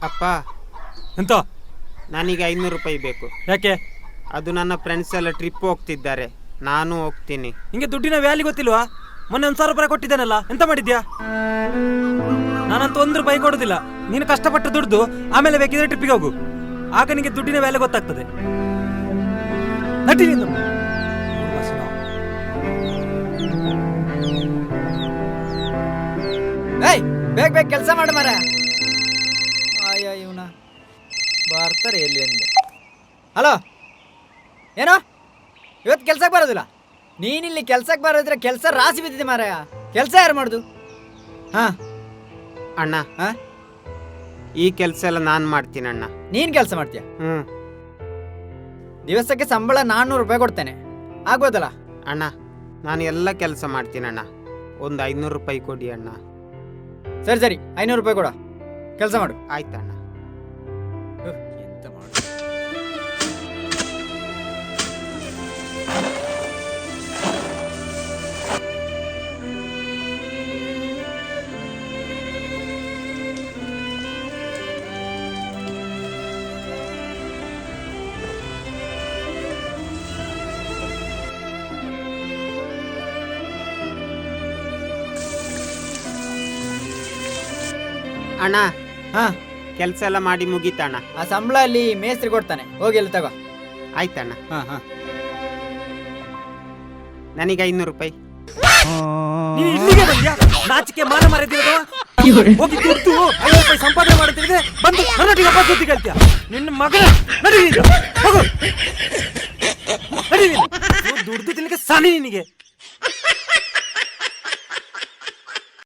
ಅಪ್ಪ, ಎಂತ? ನನಗೆ 500 ರೂಪಾಯಿ ಬೇಕು. ಯಾಕೆ? ಅದು ನನ್ನ ಫ್ರೆಂಡ್ಸ್ ಎಲ್ಲ ಟ್ರಿಪ್ ಹೋಗ್ತಿದ್ದಾರೆ, ನಾನು ಹೋಗ್ತೀನಿ. ಹಿಂಗೆ ದುಡ್ಡಿನ ವ್ಯಾಲ್ಯೂ ಗೊತ್ತಿಲ್ವಾ? ಮೊನ್ನೆ 1,000 ರೂಪಾಯಿ ಕೊಟ್ಟಿದ್ದಾನಲ್ಲ, ಎಂತ ಮಾಡಿದ್ಯಾ? ನಾನಂತೂ 1 ರೂಪಾಯಿ ಕೊಡೋದಿಲ್ಲ. ನೀನು ಕಷ್ಟಪಟ್ಟು ದುಡ್ದು ಆಮೇಲೆ ಬೇಕಿದ್ರೆ ಟ್ರಿಪ್ಪಿಗೆ ಹೋಗು, ಆಗ ನಿನಗೆ ದುಡ್ಡಿನ ವ್ಯಾಲ್ಯೂ ಗೊತ್ತಾಗ್ತದೆ. ನಟಿ ನೀನು. ಏಯ್, ಬೇಗ ಬೇಗ ಕೆಲಸ ಮಾಡು ಮಾರ. ಅಯ್ಯ ಇವನ ಬರ್ತಾರೆ ಎಲ್ಲಿ ಅಂದೆ. ಹಲೋ, ಏನೋ ಇವತ್ತು ಕೆಲ್ಸಕ್ಕೆ ಬರೋದಿಲ್ಲ? ನೀನಿಲ್ಲಿ ಕೆಲ್ಸಕ್ಕೆ ಬರೋದ್ರೆ ಕೆಲಸ ರಾಸಿ ಬಿದ್ದಿದೆ ಮಾರಾಯ. ಕೆಲಸ ಯಾರು ಮಾಡುದು? ಹಾಂ ಅಣ್ಣ, ಹಾಂ, ಈ ಕೆಲಸ ಎಲ್ಲ ನಾನು ಮಾಡ್ತೀನಿ ಅಣ್ಣ. ನೀನು ಕೆಲಸ ಮಾಡ್ತೀಯ? ದಿವಸಕ್ಕೆ ಸಂಬಳ 400 ರೂಪಾಯಿ ಕೊಡ್ತೇನೆ, ಆಗ್ಬೋದಲ್ಲ? ಅಣ್ಣ, ನಾನು ಎಲ್ಲ ಕೆಲಸ ಮಾಡ್ತೀನಿ ಅಣ್ಣ. ಒಂದು 500 ರೂಪಾಯಿ ಕೊಡಿ ಅಣ್ಣ. ಸರಿ ಸರಿ, 500 ರೂಪಾಯಿ ಕೊಡ, ಕೆಲಸ ಮಾಡು. ಆಯ್ತಣ್ಣ. ಎಂತ ಮಾಡು? ಅಣ್ಣ, ಹಾಂ, ಕೆಲಸ ಎಲ್ಲ ಮಾಡಿ ಮುಗೀತಣ್ಣ. ಆ ಸಂಬಳ ಅಲ್ಲಿ ಮೇಸ್ತ್ರಿ ಕೊಡ್ತಾನೆ, ಹೋಗಿ ಅಲ್ಲಿ ತಗೋ. ಆಯ್ತಣ್ಣ. ಹಾಂ ಹಾಂ, ನನಗೆ 500 ರೂಪಾಯಿ. ನೀನು ಇಲ್ಲಿಗೆ ಬಂದ್ಯಾ? ನಾಚಿಕೆ ಮಾನ ಮರೆದಿರೋದು? ಹೋಗಿ ದುಡ್ಡು 5 ರೂಪಾಯಿ ಸಂಪಾದನೆ ಮಾಡುತ್ತಿದ್ರೆ ಬಂದು ನನ್ನೊಟ್ಟಿಗೆ ಹಬ್ಬ ಸುದ್ದಿ ಕೇಳ್ತೀಯ? ನಿನ್ನ ಮಗನ ನಡಿ ನೀನು, ಹೋಗು ನಡಿ ನೀನು. ದುಡ್ದು ತಿನ್ನಕ್ಕೆ ಸಾನಿ ನಿನಗೆ.